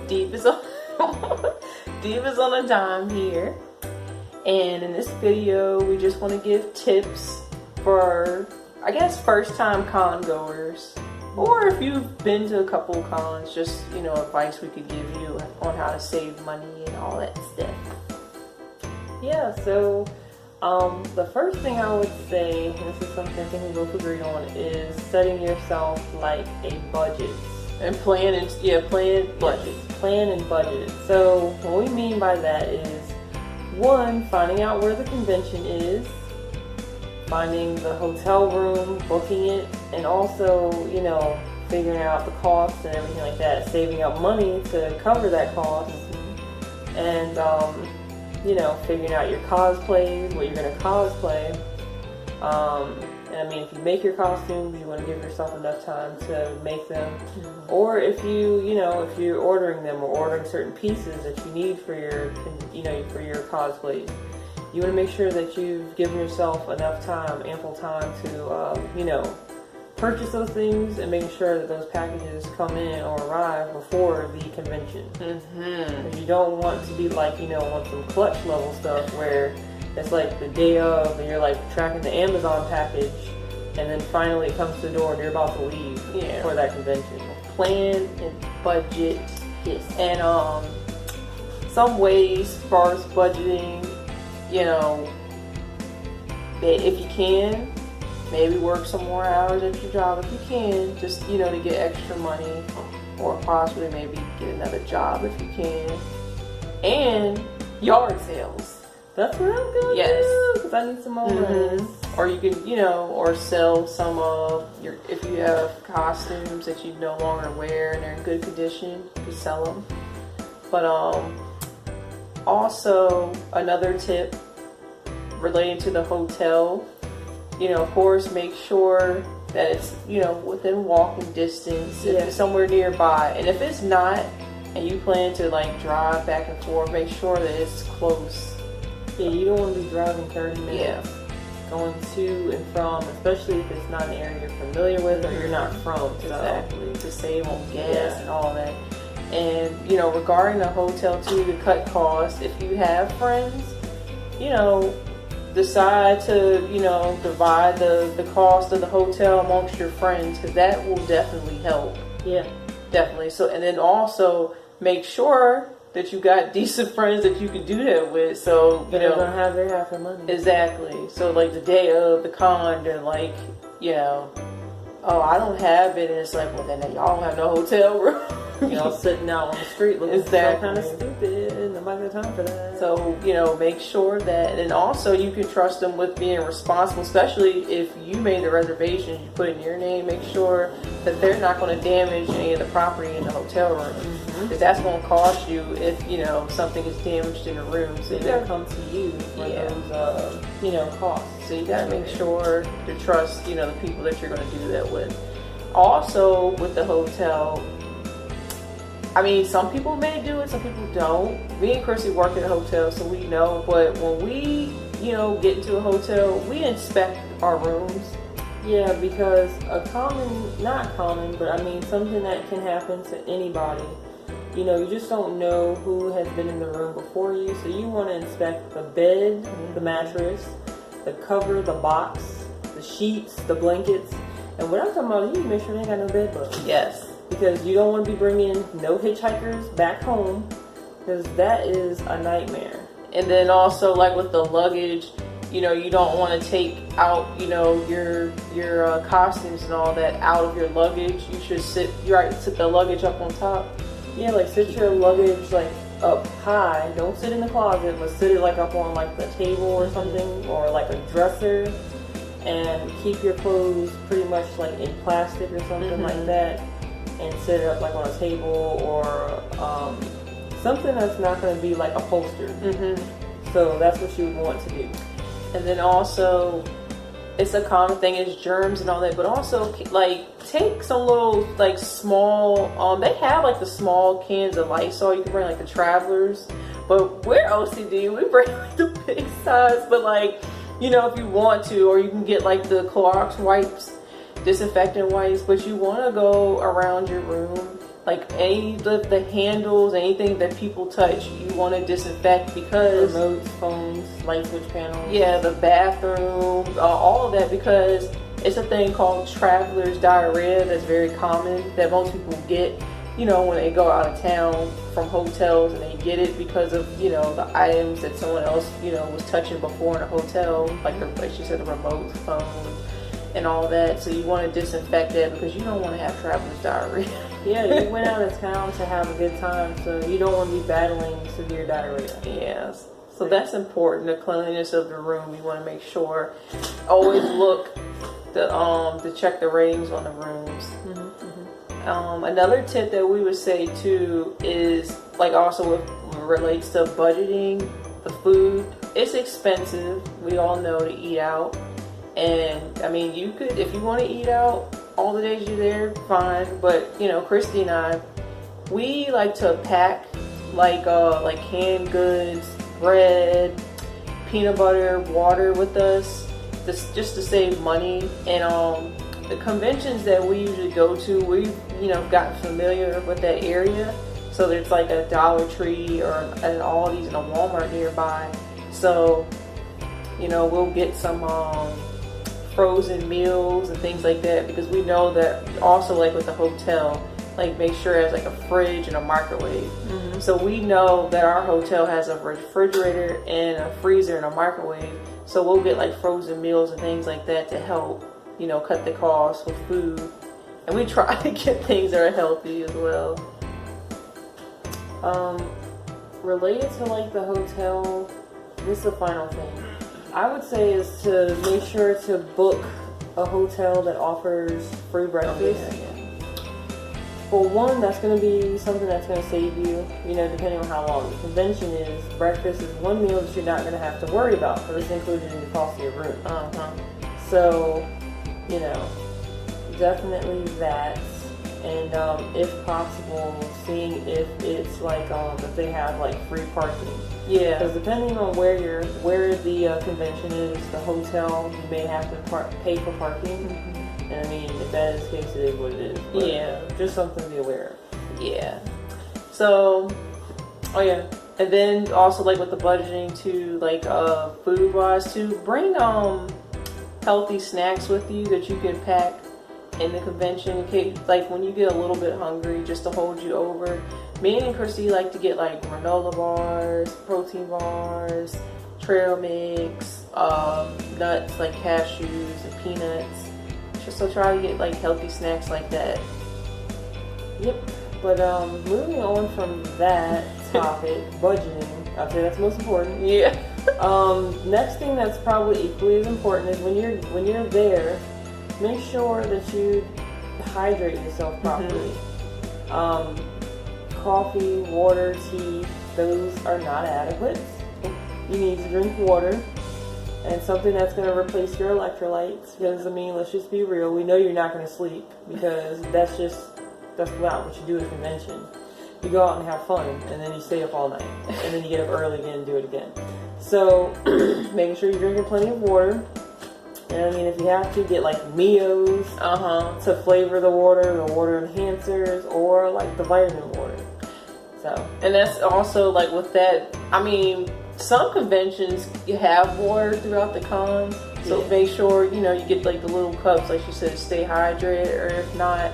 Deep is on Deep is on a dime here, and in this video we just want to give tips for, I guess, first time con goers, or if you've been to a couple cons, just, you know, advice we could give you on how to save money and all that stuff. Yeah, so the first thing I would say, and this is something I think we both agree on, is setting yourself like a budget. And plan and budget. So what we mean by that is, one, finding out where the convention is, finding the hotel room, booking it, and also, you know, figuring out the costs and everything like that, saving up money to cover that cost, and you know, figuring out your cosplays, what you're going to cosplay. And I mean, if you make your costumes, you want to give yourself enough time to make them. Or if you know, if you're ordering them or ordering certain pieces that you need for your, you know, for your cosplays, you want to make sure that you've given yourself enough time, ample time to, you know, purchase those things and making sure that those packages come in or arrive before the convention. Because you don't want to be like, you know, on some clutch level stuff where it's like the day of and you're like tracking the Amazon package, and then finally it comes to the door and you're about to leave for that convention. Plan and budget. Yes. And some ways as far as budgeting, you know, if you can, maybe work some more hours at your job if you can, just, you know, to get extra money, or possibly maybe get another job if you can. And yard sales. That's what I'm going to do, because I need some more money. Or you can, you know, or sell some of your, if you have costumes that you no longer wear and they're in good condition, you can sell them. But also another tip relating to the hotel, you know, of course, make sure that it's, you know, within walking distance, if it's somewhere nearby. And if it's not, and you plan to like drive back and forth, make sure that it's close. Yeah, you don't want to be driving 30 minutes going to and from, especially if it's not an area you're familiar with or you're not from. Exactly. To save on gas and all that. And, you know, regarding the hotel too, to cut costs, if you have friends, you know, decide to, you know, divide the cost of the hotel amongst your friends, because that will definitely help. Yeah, definitely. So, and then also make sure that you got decent friends that you can do that with. So, you know, they're gonna have their half their money. Exactly. So like the day of the con, they're like, you know, oh, I don't have it, and it's like, well, then y'all have no hotel room. Y'all sitting out on the street looking kind of stupid. Nobody got time for that. So, you know, make sure that, and also you can trust them with being responsible, especially if you made the reservation, you put in your name, make sure that they're not going to damage any of the property in the hotel room. Because that's going to cost you if, you know, something is damaged in a room. So you got to come to you for those, you know, costs. So you got to make sure to trust, you know, the people that you're going to do that with. Also, with the hotel, I mean, some people may do it, some people don't. Me and Chrissy work at a hotel, so we know. But when we, you know, get into a hotel, we inspect our rooms. Yeah, because not common, but I mean, something that can happen to anybody. You know, you just don't know who has been in the room before you, so you want to inspect the bed, the mattress, the cover, the box, the sheets, the blankets. And what I'm talking about, you need to make sure they ain't got no bed bugs. Yes. Because you don't want to be bringing no hitchhikers back home, because that is a nightmare. And then also, like with the luggage, you know, you don't want to take out, you know, your costumes and all that out of your luggage. You should sit the luggage up on top. Yeah, like sit your luggage like up high. Don't sit in the closet, but sit it like up on like the table or something, or like a dresser. And keep your clothes pretty much like in plastic or something like that. And set it up like on a table, or something that's not going to be like upholstered. So that's what you would want to do. And then also, it's a common thing is germs and all that, but also like take some little like small, they have like the small cans of Lysol you can bring, like the travelers, but we're OCD, we bring like the big size. But like, you know, if you want to, or you can get like the Clorox wipes, disinfectant wipes, but you want to go around your room like any of the handles, anything that people touch, you want to disinfect because remotes, phones, light switch panels. Yeah, the bathroom, all of that, because it's a thing called traveler's diarrhea that's very common that most people get, you know, when they go out of town from hotels, and they get it because of, you know, the items that someone else, you know, was touching before in a hotel, like she said, the remote, phone, and all that. So you want to disinfect that because you don't want to have traveler's diarrhea. Yeah, you went out of town to have a good time, so you don't want to be battling severe diarrhea. Yes. So that's important, the cleanliness of the room. You want to make sure, always look to check the ratings on the rooms. Another tip that we would say too is, like, also it relates to budgeting the food. It's expensive, we all know, to eat out. And I mean, you could, if you want to eat out all the days you're there, fine. But you know, Christy and I, we like to pack like canned goods, bread, peanut butter, water with us, just to save money. And the conventions that we usually go to, we've, you know, gotten familiar with that area. So there's like a Dollar Tree or an Aldi's and a Walmart nearby. So, you know, we'll get some frozen meals and things like that, because we know that also, like with the hotel, like make sure it has like a fridge and a microwave. So we know that our hotel has a refrigerator and a freezer and a microwave. So we'll get like frozen meals and things like that to help, you know, cut the cost with food. And we try to get things that are healthy as well. Related to like the hotel, this is the final thing I would say, is to make sure to book a hotel that offers free breakfast. For one, that's going to be something that's going to save you, you know, depending on how long the convention is. Breakfast is one meal that you're not going to have to worry about, because it's included in the cost of your room. So, you know, definitely that. And if possible, seeing if it's like if they have like free parking. Yeah. Because depending on where the convention is, the hotel, you may have to pay for parking. And I mean, if that is the case, it is what it is. But yeah. Just something to be aware of. Yeah. So, and then also like with the budgeting too, like food wise too, bring healthy snacks with you that you can pack in the convention in case, like when you get a little bit hungry, just to hold you over. Me and Christy like to get like granola bars, protein bars, trail mix, nuts like cashews and peanuts. Just to try to get like healthy snacks like that. Yep. But moving on from that topic, budgeting, I'd say that's most important. Yeah. Next thing that's probably equally as important is when you're there, make sure that you hydrate yourself properly. Coffee, water, tea, those are not adequate. You need to drink water, and something that's going to replace your electrolytes. Because I mean, let's just be real. We know you're not going to sleep, because that's not what you do at a convention. You go out and have fun, and then you stay up all night, and then you get up early again and do it again. So making sure you're drinking plenty of water. And I mean, if you have to, get like Mios to flavor the water enhancers, or like the vitamin water. So, and that's also like with that, I mean, some conventions you have water throughout the con, so make sure, you know, you get like the little cups, like you said, stay hydrated, or if not,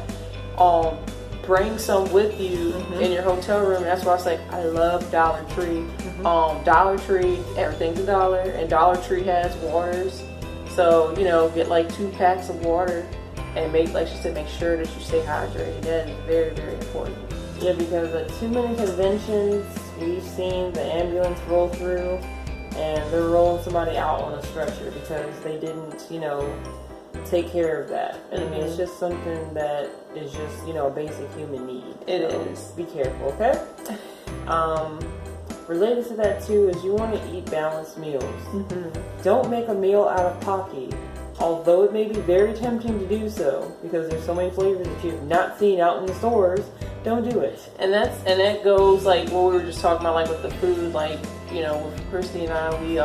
bring some with you in your hotel room. That's why I was like, I love Dollar Tree. Dollar Tree, everything's $1, and Dollar Tree has waters. So, you know, get like 2 packs of water, and like she said, make sure that you stay hydrated. That is very, very important. Yeah, because at too many conventions, we've seen the ambulance roll through, and they're rolling somebody out on a stretcher because they didn't, you know, take care of that. And I mean, it's just something that is just, you know, a basic human need. It is. Be careful, okay? Related to that too is you want to eat balanced meals. Don't make a meal out of pocky, although it may be very tempting to do so because there's so many flavors that you've not seen out in the stores. Don't do it. And that goes like what we were just talking about, like with the food. Like, you know, with Christy and I, we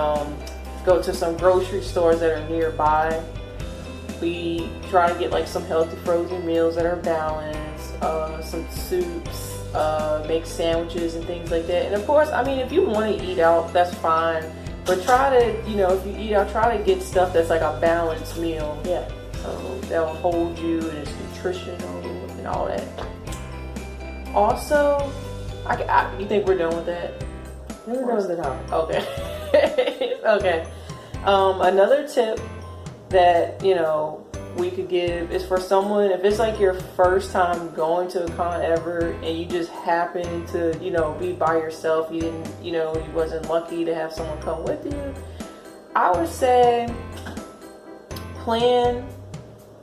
go to some grocery stores that are nearby. We try to get like some healthy frozen meals that are balanced. some soups, make sandwiches and things like that. And of course, I mean, if you want to eat out, that's fine. But try to, if you eat out, try to get stuff that's like a balanced meal. Yeah. So that'll hold you and it's nutritional and all that. Also, you think we're done with that? We're done with the topic. Okay. Okay. Another tip that, we could give is for someone, if it's like your first time going to a con ever and you just happen to, be by yourself, you didn't, you wasn't lucky to have someone come with you, I would say plan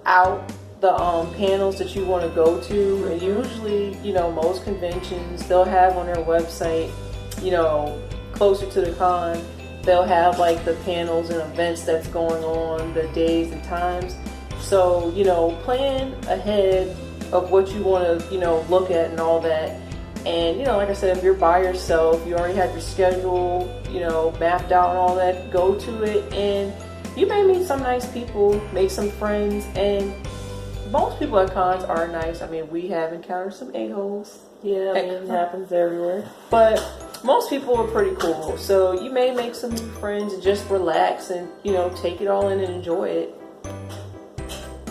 out the panels that you want to go to. And usually, most conventions, they'll have on their website, closer to the con, they'll have like the panels and events that's going on, the days and times. So, plan ahead of what you want to, look at and all that. And, like I said, if you're by yourself, you already have your schedule, mapped out and all that, go to it. And you may meet some nice people, make some friends. And most people at cons are nice. I mean, we have encountered some a-holes. Yeah, I mean, it happens everywhere. But most people are pretty cool. So you may make some new friends and just relax and, take it all in and enjoy it.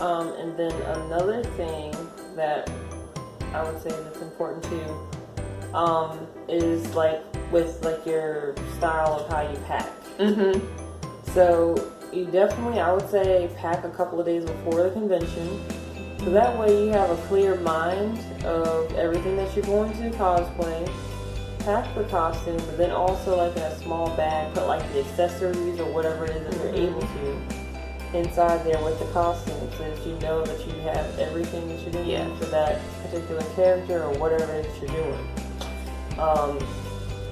And then another thing that I would say that's important too, is like with like your style of how you pack. So you definitely, I would say, pack a couple of days before the convention. So that way you have a clear mind of everything that you're going to cosplay. Pack the costume, but then also like in a small bag, put like the accessories or whatever it is that you're able to inside there with the costume, so that you know that you have everything that you're doing for that particular character or whatever it is you're doing.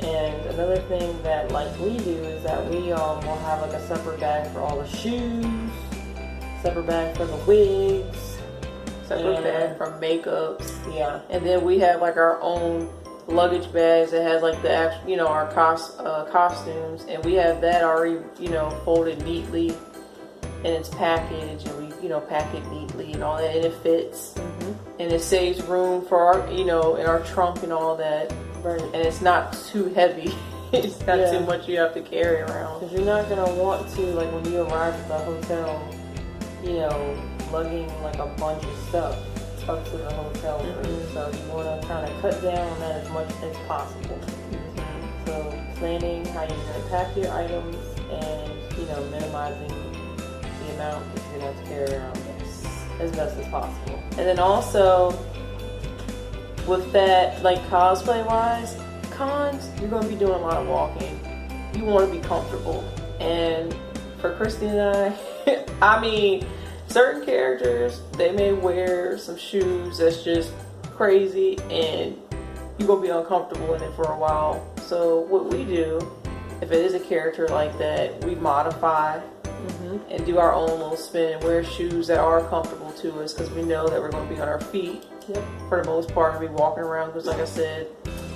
And another thing that like we do is that we will have like a separate bag for all the shoes, separate bag for the wigs, separate bag for makeups. Yeah. And then we have like our own luggage bags that has like the actual, our costumes, and we have that already, folded neatly. And it's packaged, and we, pack it neatly and all that, and it fits, and it saves room for our, in our trunk and all that. Right. And it's not too heavy. It's not too much you have to carry around. Because you're not gonna want to, like when you arrive at the hotel, lugging like a bunch of stuff up to the hotel room. So you want to kind of cut down on that as much as possible. So planning how you're gonna pack your items and minimizing the amount that you're going to have to carry around as best as possible. And then also, with that, like cosplay wise, cons, you're going to be doing a lot of walking. You want to be comfortable. And for Christy and I, I mean, certain characters, they may wear some shoes that's just crazy, and you're going to be uncomfortable in it for a while. So what we do, if it is a character like that, we modify and do our own little spin and wear shoes that are comfortable to us, because we know that we're going to be on our feet for the most part, and be walking around. Because like I said,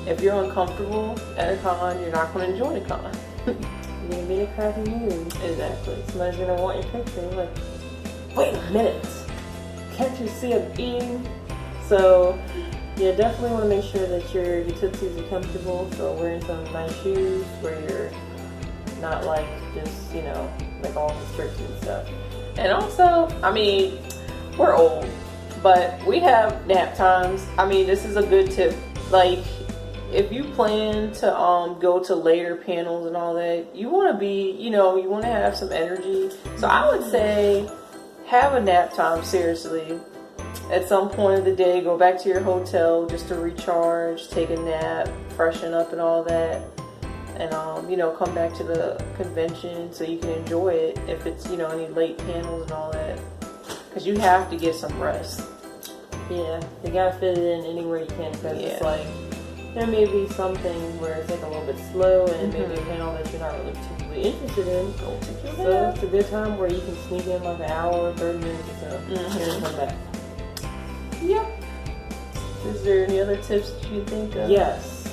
if you're uncomfortable at a con, you're not going to enjoy the con. You're going to be in a crappy mood. Exactly. Somebody's going to want your picture. You're like, wait a minute, can't you see I'm eating? So yeah, definitely want to make sure that your tootsies are comfortable. So wearing some nice shoes where you're not like just, like all restricted and stuff. And also, I mean, we're old, but we have nap times. I mean, this is a good tip. Like, if you plan to go to later panels and all that, you want to be, you want to have some energy. So I would say have a nap time, seriously. At some point of the day, go back to your hotel just to recharge, take a nap, freshen up and all that. And, come back to the convention so you can enjoy it if it's, any late panels and all that. Because you have to get some rest. Yeah, you gotta fit it in anywhere you can, because it's like, there may be something where it's like a little bit slow and it may be a panel that you're not really particularly interested in. So it's a good time where you can sneak in like an hour or 30 minutes or so and then come back. Yep. Is there any other tips that you think of? Yes.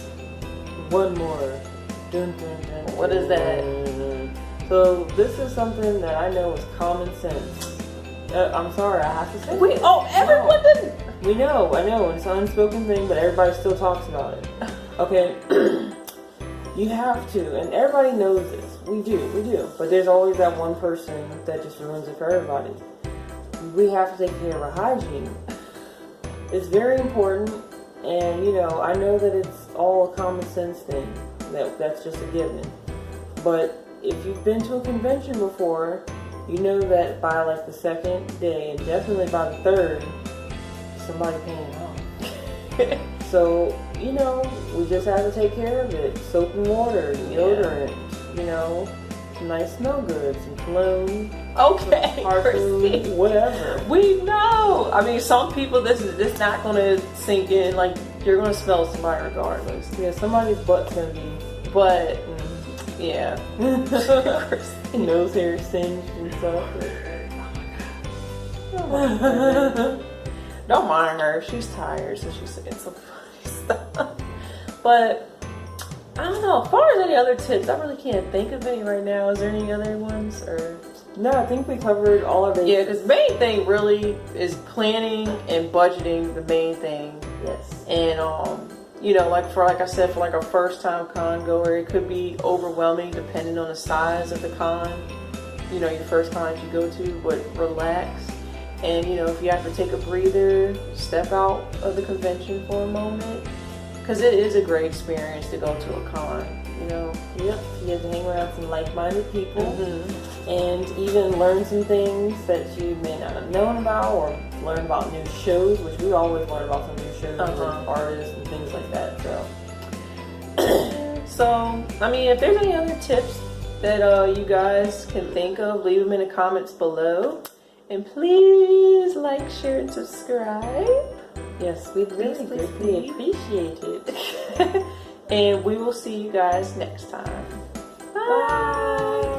One more. Dun, dun, dun, what is that? So this is something that I know is common sense. I'm sorry, I have to say. Wait, everyone didn't. We know, I know, it's an unspoken thing, but everybody still talks about it. Okay, you have to, and everybody knows this. We do. But there's always that one person that just ruins it for everybody. We have to take care of our hygiene. It's very important, and you know, I know that it's all a common sense thing. That's just a given. But if you've been to a convention before, you know that by like the second day, and definitely by the third, somebody came home. So, you know, we just have to take care of it. Soap and water, deodorant, you know, some nice smell good, some cologne. Okay, Parfum, whatever. We know. I mean, some people, this not going to sink in. Like, you're going to smell somebody regardless. Yeah, somebody's butt's going to be. But, yeah. Nose hair singed and stuff. Don't mind her. She's tired, so she's saying some funny stuff. But I don't know. As far as any other tips, I really can't think of any right now. Is there any other ones? Or no, I think we covered all of it. Yeah, because the main thing really is planning and budgeting. The main thing. Yes. And you know, like I said, for like a first time con goer, it could be overwhelming depending on the size of the con. You know, your first con you go to, but relax. And, you know, if you have to take a breather, step out of the convention for a moment. Because it is a great experience to go to a con, you know. Yep, you get to hang around some like-minded people. And even learn some things that you may not have known about, or learn about new shows, which we always learn about some new shows and artists and things like that. So, I mean, if there's any other tips that you guys can think of, leave them in the comments below. And please like, share, and subscribe. Yes, we'd really greatly appreciate it. And we will see you guys next time. Bye.